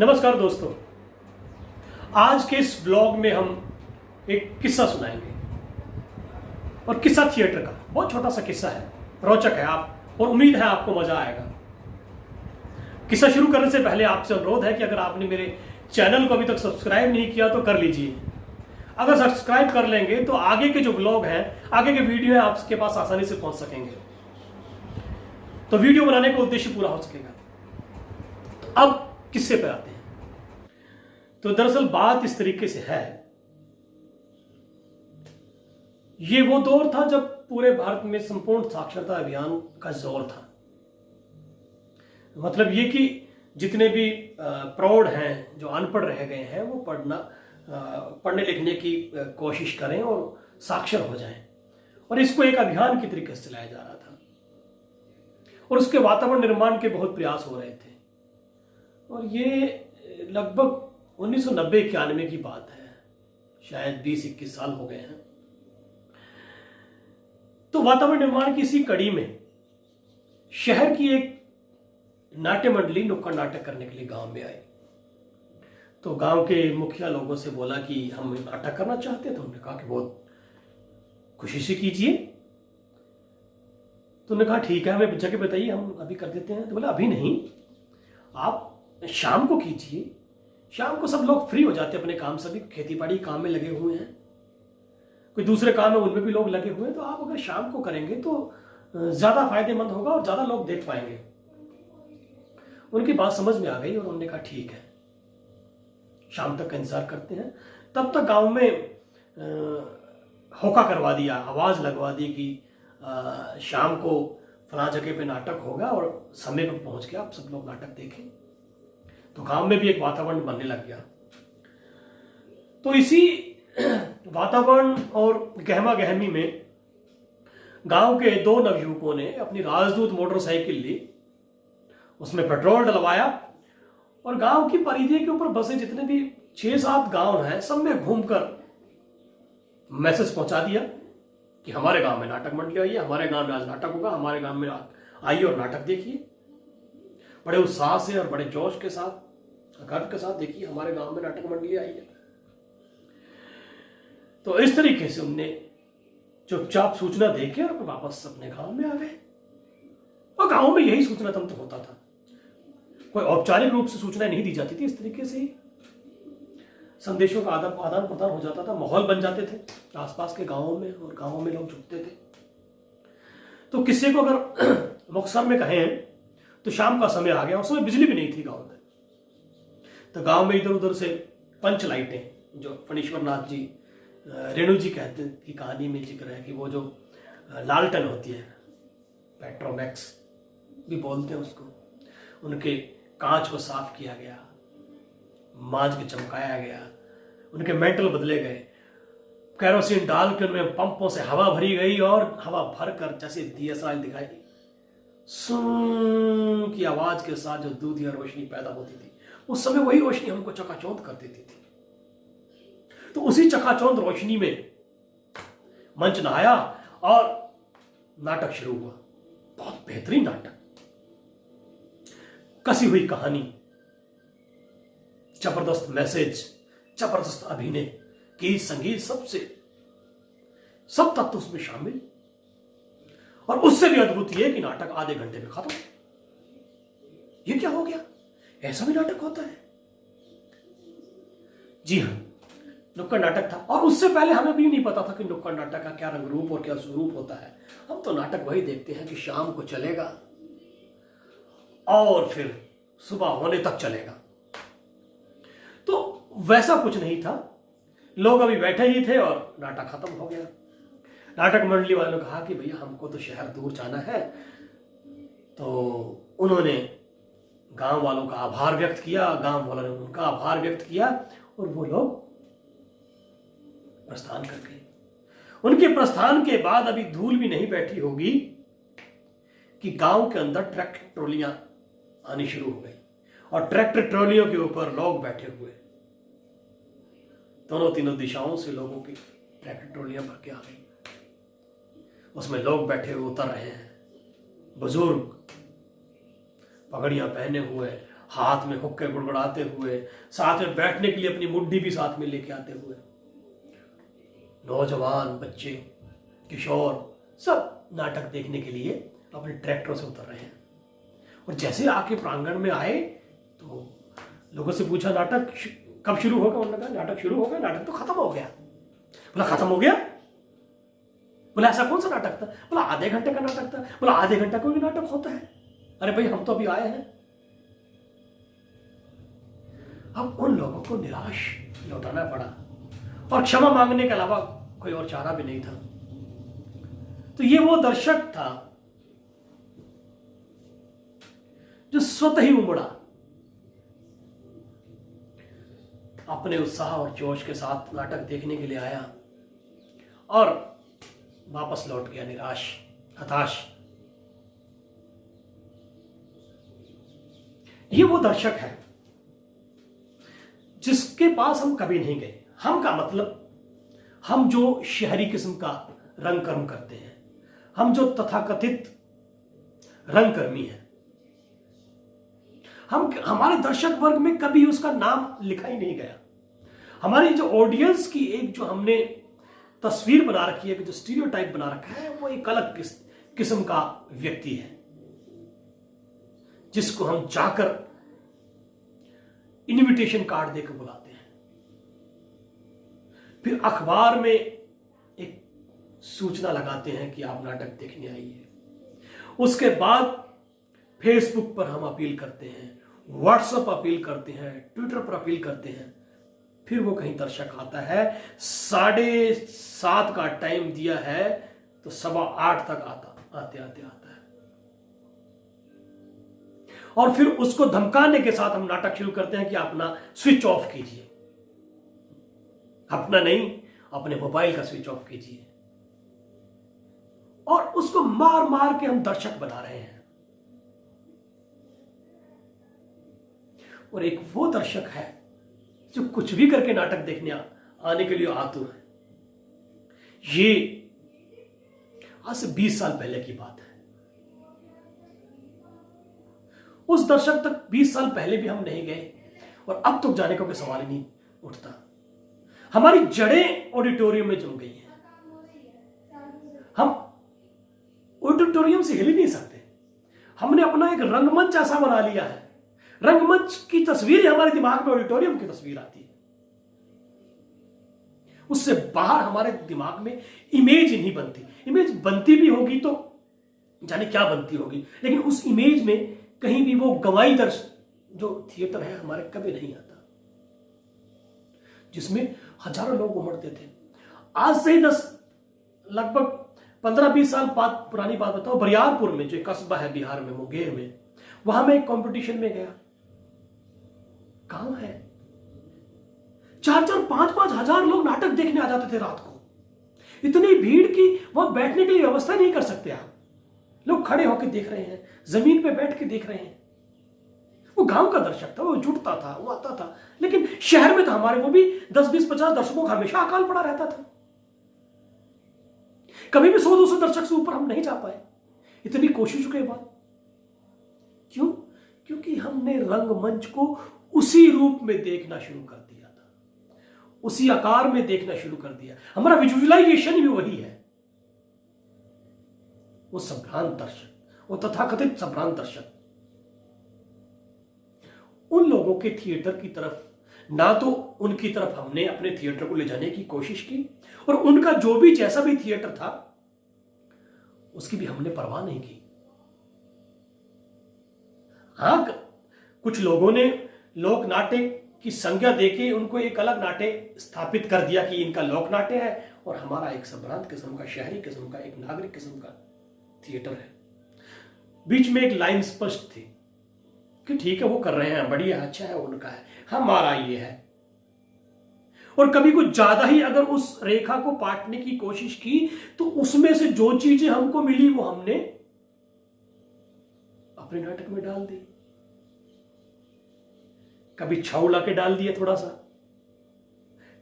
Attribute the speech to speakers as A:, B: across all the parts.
A: नमस्कार दोस्तों, आज के इस ब्लॉग में हम एक किस्सा सुनाएंगे और किस्सा थिएटर का बहुत छोटा सा किस्सा है, रोचक है आप और उम्मीद है आपको मजा आएगा। किस्सा शुरू करने से पहले आपसे अनुरोध है कि अगर आपने मेरे चैनल को अभी तक सब्सक्राइब नहीं किया तो कर लीजिए। अगर सब्सक्राइब कर लेंगे तो आगे के जो ब्लॉग हैं, आगे के वीडियो हैं, आपके पास आसानी से पहुंच सकेंगे, तो वीडियो बनाने का उद्देश्य पूरा हो सकेगा। तो अब किस्से पर आते हैं। तो दरअसल बात इस तरीके से है, ये वो दौर था जब पूरे भारत में संपूर्ण साक्षरता अभियान का जोर था। मतलब ये कि जितने भी प्रौढ़ हैं, जो अनपढ़ रह गए हैं, वो पढ़ने लिखने की कोशिश करें और साक्षर हो जाएं। और इसको एक अभियान के तरीके से चलाया जा रहा था और उसके वातावरण निर्माण के बहुत प्रयास हो रहे थे। और ये लगभग 1990-91 की बात है, शायद 20-21 साल हो गए हैं। तो वातावरण निर्माण की इसी कड़ी में शहर की एक नाट्य मंडली नुक्कड़ नाटक करने के लिए गांव में आई। तो गांव के मुखिया लोगों से बोला कि हम नाटक करना चाहते हैं। तो उन्होंने कहा कि बहुत खुशी से कीजिए। तो उन्होंने कहा ठीक है, हमें जगह बताइए, हम अभी कर देते हैं। तो बोला अभी नहीं, आप शाम को कीजिए। शाम को सब लोग फ्री हो जाते हैं अपने काम से, भी खेती बाड़ी काम में लगे हुए हैं, कोई दूसरे काम में उनमें भी लोग लगे हुए हैं। तो आप अगर शाम को करेंगे तो ज्यादा फायदेमंद होगा और ज्यादा लोग देख पाएंगे। उनकी बात समझ में आ गई और उन्होंने कहा ठीक है, शाम तक का इंतजार करते हैं। तब तक गांव में होका करवा दिया, आवाज लगवा दी कि शाम को फला जगह पे नाटक होगा और समय पर पहुंच के आप सब लोग नाटक देखें। तो गांव में भी एक वातावरण बनने लग गया। तो इसी वातावरण और गहमा गहमी में गांव के दो नवयुवकों ने अपनी राजदूत मोटरसाइकिल ली, उसमें पेट्रोल डलवाया और गांव की परिधि के ऊपर बसे जितने भी 6-7 गांव हैं, सब में घूमकर मैसेज पहुंचा दिया कि हमारे गांव में नाटक मंडली आई है, हमारे गांव में आज नाटक होगा, हमारे गांव में आइए और नाटक देखिए। बड़े उत्साह से और बड़े जोश के साथ, गर्व के साथ, देखिए हमारे गांव में नाटक मंडली आई है। तो इस तरीके से उनने चुपचाप सूचना देके और वापस अपने गांव में आ गए। और गांव में यही सूचना तंत्र होता था, कोई औपचारिक रूप से सूचना नहीं दी जाती थी। इस तरीके से ही संदेशों का आदान प्रदान हो जाता था, माहौल बन जाते थे आसपास के गांवों में और गांवों में लोग जुटते थे। तो किसी को अगर मुख्तसर में कहें तो शाम का समय आ गया, उस समय बिजली भी नहीं थी गांव में। तो गांव में इधर उधर से पंच लाइटें, जो फणीश्वर नाथ जी, रेणु जी कहते हैं की कहानी में जिक्र है कि वो जो लालटेन होती है, पेट्रोमैक्स भी बोलते हैं उसको, उनके कांच को साफ किया गया, मांझ के चमकाया गया, उनके मेटल बदले गए, केरोसिन डाल के उनमें पंपों से हवा भरी गई और हवा भरकर जैसे डीएसएलआर दिखाई दी, सुन की आवाज के साथ जो दूधिया रोशनी पैदा होती थी, उस समय वही रोशनी हमको चकाचौंध कर देती थी। तो उसी चकाचौंध रोशनी में मंच नहाया और नाटक शुरू हुआ। बहुत बेहतरीन नाटक, कसी हुई कहानी, जबरदस्त मैसेज, जबरदस्त अभिनय, गीत संगीत, सब तत्व उसमें शामिल। और उससे भी अद्भुत यह कि नाटक आधे घंटे में खत्म। ये क्या हो गया, ऐसा भी नाटक होता है? जी हां, नुक्कड़ नाटक था। और उससे पहले हमें भी नहीं पता था कि नुक्कड़ नाटक का क्या रंग रूप और क्या स्वरूप होता है। हम तो नाटक वही देखते हैं कि शाम को चलेगा और फिर सुबह होने तक चलेगा। तो वैसा कुछ नहीं था, लोग अभी बैठे ही थे और नाटक खत्म हो गया। नाटक मंडली वालों ने कहा कि भैया हमको तो शहर दूर जाना है। तो उन्होंने गांव वालों का आभार व्यक्त किया, गांव वालों ने उनका आभार व्यक्त किया और वो लोग प्रस्थान कर गए। उनके प्रस्थान के बाद अभी धूल भी नहीं बैठी होगी कि गांव के अंदर ट्रैक्टर ट्रॉलियां आनी शुरू हो गई और ट्रैक्टर ट्रॉलियों के ऊपर लोग बैठे हुए, दोनों तीनों दिशाओं से लोगों की ट्रैक्टर ट्रॉलियां भर के आ गई। उसमें लोग बैठे हुए उतर रहे हैं, बुजुर्ग पगड़ियां पहने हुए, हाथ में हुक्के गुड़गुड़ाते हुए, साथ में बैठने के लिए अपनी मुड्डी भी साथ में लेके आते हुए, नौजवान बच्चे, किशोर सब नाटक देखने के लिए अपने ट्रैक्टरों से उतर रहे हैं। और जैसे आके प्रांगण में आए तो लोगों से पूछा नाटक कब शुरू होगा। उन्होंने कहा नाटक शुरू हो गया, नाटक तो खत्म हो गया। बोला खत्म हो गया? बोला ऐसा कौन सा नाटक था? बोला आधे घंटे का नाटक था। बोला आधे घंटा कोई भी नाटक होता है? अरे भाई हम तो अभी आए हैं। अब उन लोगों को निराश लौटाना पड़ा और क्षमा मांगने के अलावा कोई और चारा भी नहीं था। तो ये वो दर्शक था जो स्वतः ही उमड़ा, अपने उत्साह और जोश के साथ नाटक देखने के लिए आया और वापस लौट गया निराश, हताश। ये वो दर्शक है जिसके पास हम कभी नहीं गए। हम का मतलब हम जो शहरी किस्म का रंग कर्म करते हैं, हम जो तथाकथित रंगकर्मी हैं, हमारे दर्शक वर्ग में कभी उसका नाम लिखा ही नहीं गया। हमारी जो ऑडियंस की एक जो हमने तस्वीर बना रखी है, जो स्टीरियोटाइप बना रखा है, वो एक अलग किस्म का व्यक्ति है जिसको हम जाकर इनविटेशन कार्ड देकर बुलाते हैं, फिर अखबार में एक सूचना लगाते हैं कि आप नाटक देखने आइए। उसके बाद फेसबुक पर हम अपील करते हैं, व्हाट्सएप अपील करते हैं, ट्विटर पर अपील करते हैं। फिर वो कहीं दर्शक आता है, 7:30 का टाइम दिया है तो 7:15 तक आते आता है और फिर उसको धमकाने के साथ हम नाटक शुरू करते हैं कि अपना स्विच ऑफ कीजिए। अपना नहीं, अपने मोबाइल का स्विच ऑफ कीजिए। और उसको मार मार के हम दर्शक बना रहे हैं। और एक वो दर्शक है जो कुछ भी करके नाटक देखने आने के लिए आतुर है। ये आज से 20 साल पहले की बात है। उस दर्शक तक 20 साल पहले भी हम नहीं गए और अब तक जाने का कोई सवाल ही नहीं उठता। हमारी जड़ें ऑडिटोरियम में जम गई हैं। हम ऑडिटोरियम से हिल ही नहीं सकते। हमने अपना एक रंगमंच ऐसा बना लिया है, रंगमंच की तस्वीर हमारे दिमाग में ऑडिटोरियम की तस्वीर आती है। उससे बाहर हमारे दिमाग में इमेज ही नहीं बनती। इमेज बनती भी होगी तो जाने क्या बनती होगी, लेकिन उस इमेज में कहीं भी वो गवाही दर्श जो थिएटर है हमारे कभी नहीं आता, जिसमें हजारों लोग उमड़ते थे। आज से ही लगभग 15-20 साल बाद पुरानी बात बताओ, बरियारपुर में जो कस्बा है बिहार में, मुंगेर में, वहां मैं एक कंपटीशन में गया। गांव है, 4-4, 5-5 हजार लोग नाटक देखने आ जाते थे रात को। इतनी भीड़ की वहां बैठने के लिए व्यवस्था नहीं कर सकते आप। लोग खड़े होकर देख रहे हैं, जमीन पे बैठ के देख रहे हैं। वो गांव का दर्शक था, वो जुटता था, वो आता था। लेकिन शहर में था हमारे, वो भी 10-20-50 दर्शकों का हमेशा अकाल पड़ा रहता था। कभी भी 100-200 दर्शक से ऊपर हम नहीं जा पाए इतनी कोशिशों के बाद। क्यों? क्योंकि हमने रंगमंच को उसी रूप में देखना शुरू कर दिया था, उसी आकार में देखना शुरू कर दिया। हमारा विजुअलाइजेशन भी वही है। वो संभ्रांत दर्शक, वो तथाकथित संभ्रांत दर्शक, उन लोगों के थिएटर की तरफ ना तो उनकी तरफ हमने अपने थिएटर को ले जाने की कोशिश की, और उनका जो भी जैसा भी थिएटर था उसकी भी हमने परवाह नहीं की। हां, कुछ लोगों ने लोक नाट्य की संज्ञा देके उनको एक अलग नाट्य स्थापित कर दिया कि इनका लोक नाट्य है और हमारा एक संभ्रांत किस्म का, शहरी किस्म का, एक नागरिक किस्म का थिएटर है। बीच में एक लाइन स्पष्ट थी कि ठीक है वो कर रहे हैं, बढ़िया, अच्छा है, उनका है, हमारा ये है। और कभी कुछ ज्यादा ही अगर उस रेखा को पाटने की कोशिश की तो उसमें से जो चीजें हमको मिली वो हमने अपने नाटक में डाल दी। कभी छाऊ लाके डाल दिया थोड़ा सा,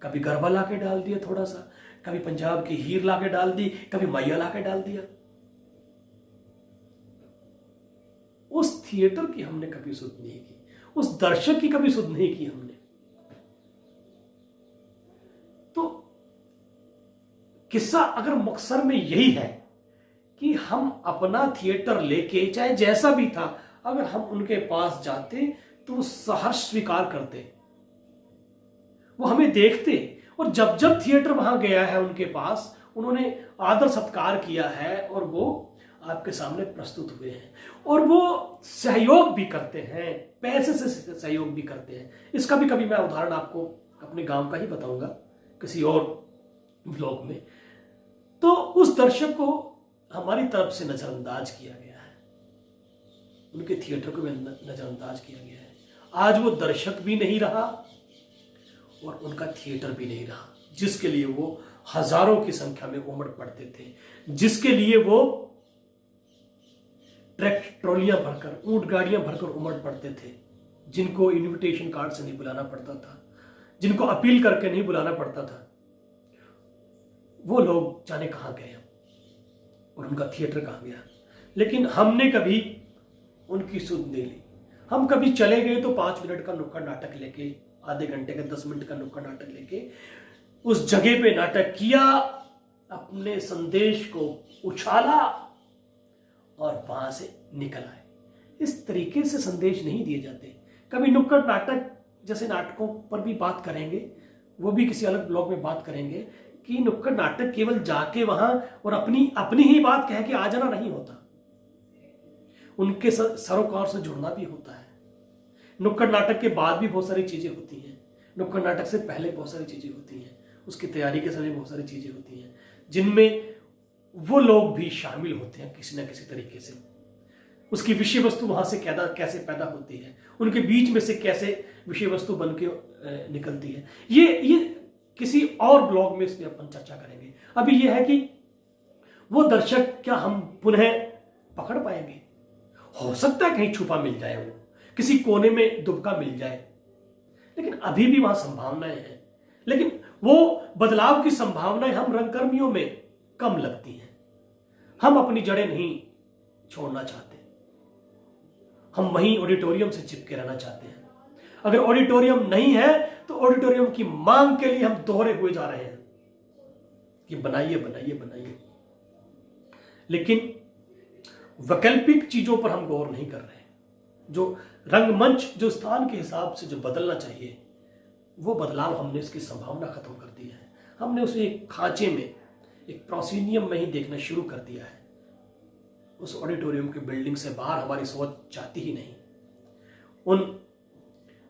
A: कभी गरबा लाके डाल दिया थोड़ा सा, कभी पंजाब की हीर लाके डाल दी, कभी मैया लाके डाल दिया। उस थिएटर की हमने कभी सुध नहीं की, उस दर्शक की कभी सुध नहीं की हमने। तो किस्सा अगर मकसद में यही है कि हम अपना थिएटर लेके, चाहे जैसा भी था, अगर हम उनके पास जाते तो वो सहर्ष स्वीकार करते, वो हमें देखते, और जब जब थिएटर वहां गया है उनके पास, उन्होंने आदर सत्कार किया है और वो आपके सामने प्रस्तुत हुए हैं, और वो सहयोग भी करते हैं, पैसे से सहयोग भी करते हैं। इसका भी कभी मैं उदाहरण आपको अपने गांव का ही बताऊंगा किसी और व्लॉग में। तो उस दर्शक को हमारी तरफ से नजरअंदाज किया गया है, उनके थिएटर को नजरअंदाज किया गया है। आज वो दर्शक भी नहीं रहा और उनका थिएटर भी नहीं रहा, जिसके लिए वो हजारों की संख्या में उमड़ पड़ते थे, जिसके लिए वो ट्रैक्टर भरकर, ऊंट गाड़ियां भरकर उमड़ पड़ते थे, जिनको इनविटेशन कार्ड से नहीं बुलाना पड़ता था, जिनको अपील करके नहीं बुलाना पड़ता था, वो लोग जाने कहां गए और उनका थिएटर कहां गया। लेकिन हमने कभी उनकी सुध नहीं ली। हम कभी चले गए तो 5 मिनट का नुक्कड़ नाटक लेके, आधे घंटे का 10 मिनट का नुक्कड़ नाटक लेके उस जगह पे नाटक किया, अपने संदेश को उछाला और वहां से निकल आए। इस तरीके से संदेश नहीं दिए जाते। कभी नुक्कड़ नाटक जैसे नाटकों पर भी बात करेंगे, वो भी किसी अलग ब्लॉग में बात करेंगे कि नुक्कड़ नाटक केवल जाके वहां और अपनी ही बात कह के आ जाना नहीं होता, उनके सरोकार से जुड़ना भी होता है। नुक्कड़ नाटक के बाद भी बहुत सारी चीजें होती हैं, नुक्कड़ नाटक से पहले बहुत सारी चीजें होती हैं, उसकी तैयारी के समय बहुत सारी चीजें होती हैं, जिनमें वो लोग भी शामिल होते हैं किसी ना किसी तरीके से। उसकी विषय वस्तु वहां से कैसे पैदा होती है, उनके बीच में से कैसे विषय वस्तु बन के निकलती है, ये किसी और ब्लॉग में इसमें अपन चर्चा करेंगे। अभी ये है कि वो दर्शक क्या हम पुनः पकड़ पाएंगे? हो सकता है कहीं छुपा मिल जाए, वो किसी कोने में दुबका मिल जाए, लेकिन अभी भी वहां संभावनाएं हैं। लेकिन वो बदलाव की संभावनाएं हम रंगकर्मियों में कम लगती हैं। हम अपनी जड़ें नहीं छोड़ना चाहते, हम वहीं ऑडिटोरियम से चिपके रहना चाहते हैं। अगर ऑडिटोरियम नहीं है तो ऑडिटोरियम की मांग के लिए हम दोहरे हुए जा रहे हैं कि बनाइए बनाइए बनाइए, लेकिन वैकल्पिक चीजों पर हम गौर नहीं कर रहे हैं। जो रंगमंच, जो स्थान के हिसाब से जो बदलना चाहिए, वो बदलाव हमने इसकी संभावना खत्म कर दी है। हमने उसे एक खांचे में, एक प्रोसीनियम में ही देखना शुरू कर दिया है। उस ऑडिटोरियम की बिल्डिंग से बाहर हमारी सोच जाती ही नहीं। उन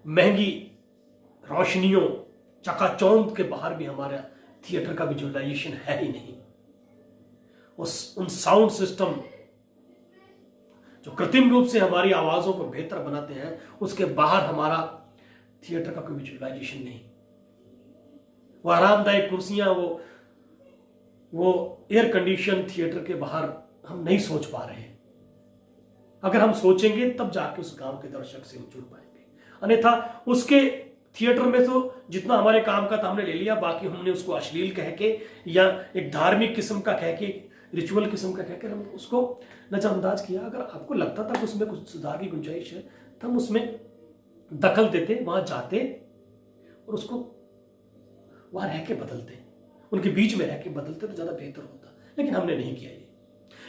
A: महंगी रोशनियों, चकाचौंध के बाहर भी हमारा थिएटर का विजुअलाइजेशन है ही नहीं। उन साउंड सिस्टम जो कृत्रिम रूप से हमारी आवाजों को बेहतर बनाते हैं, उसके बाहर हमारा थिएटर का कोई विजुअलाइजेशन नहीं। वो आरामदायक कुर्सियां, वो एयर कंडीशन थिएटर के बाहर हम नहीं सोच पा रहे हैं। अगर हम सोचेंगे तब जाके उस गांव के दर्शक से हम जुड़ पाएंगे, अन्यथा उसके थिएटर में तो जितना हमारे काम का था हमने ले लिया, बाकी हमने उसको अश्लील कह के या एक धार्मिक किस्म का कह के, रिचुअल किस्म का कहकर हम उसको नजरअंदाज किया। अगर आपको लगता था कि उसमें कुछ सुधार की गुंजाइश है तो हम उसमें दखल देते, वहां जाते और उसको वहां रह के बदलते, उनके बीच में रह के बदलते तो ज्यादा बेहतर होता। लेकिन हमने नहीं किया ये।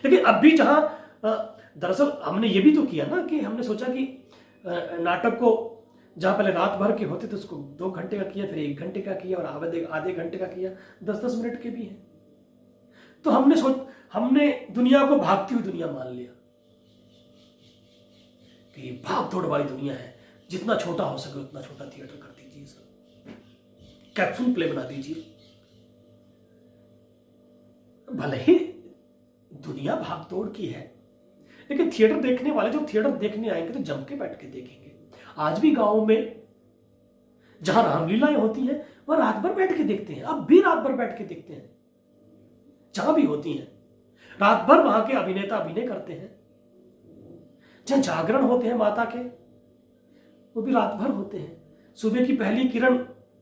A: लेकिन अब भी जहां दरअसल हमने ये भी तो किया ना कि हमने सोचा कि नाटक को जहां पहले रात भर के होते थे उसको 2 घंटे का किया, फिर 1 घंटे का किया और आधे घंटे का किया, 10-10 मिनट के भी हैं। तो हमने दुनिया को भागती हुई दुनिया मान लिया कि भाग दौड़ वाली दुनिया है, जितना छोटा हो सके उतना छोटा थिएटर कर दीजिए, सब कैप्सूल प्ले बना दीजिए। भले ही दुनिया भाग दौड़ की है, लेकिन थिएटर देखने वाले जो थिएटर देखने आएंगे तो जम के बैठ के देखेंगे। आज भी गांव में जहां रामलीलाएं होती हैं वह रात भर बैठ के देखते हैं, अब भी रात भर बैठ के देखते हैं। जहां भी होती हैं रात भर वहां के अभिनेता अभिनय करते हैं। जहां जागरण होते हैं माता के, वो भी रात भर होते हैं। सुबह की पहली किरण,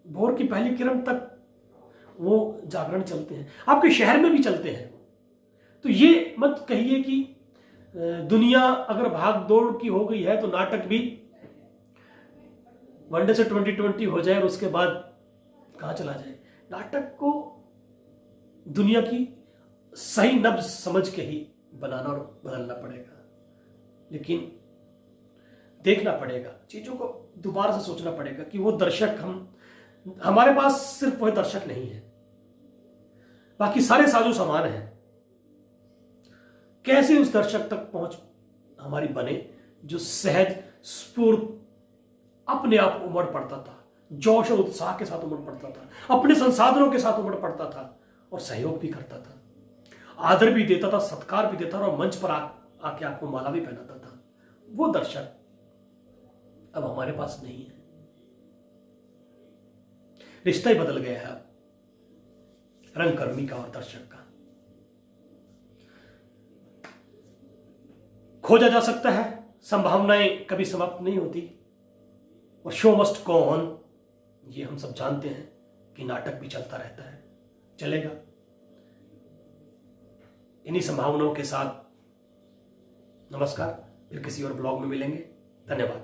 A: भोर की पहली किरण तक वो जागरण चलते हैं, आपके शहर में भी चलते हैं। तो ये मत कहिए कि दुनिया अगर भाग दौड़ की हो गई है तो नाटक भी वनडे से 2020 हो जाए और उसके बाद कहां चला जाए। नाटक को दुनिया की सही नब्ज समझ के ही बनाना और बदलना पड़ेगा, लेकिन देखना पड़ेगा, चीजों को दोबारा से सोचना पड़ेगा कि वो दर्शक हमारे पास सिर्फ वह दर्शक नहीं है, बाकी सारे साजो सामान हैं। कैसे उस दर्शक तक पहुंच हमारी बने जो सहज स्फूर्त अपने आप उमड़ पड़ता था, जोश और उत्साह के साथ उमड़ पड़ता था, अपने संसाधनों के साथ उमड़ पड़ता था और सहयोग भी करता था, आदर भी देता था, सत्कार भी देता था और मंच पर आके आपको माला भी पहनाता था। वो दर्शक अब हमारे पास नहीं है। रिश्ता ही बदल गया है रंगकर्मी का और दर्शक का। खोजा जा सकता है, संभावनाएं कभी समाप्त नहीं होती और शो मस्ट गो ऑन, ये हम सब जानते हैं कि नाटक भी चलता रहता है, चलेगा। इन्हीं संभावनाओं के साथ नमस्कार, फिर किसी और ब्लॉग में मिलेंगे। धन्यवाद।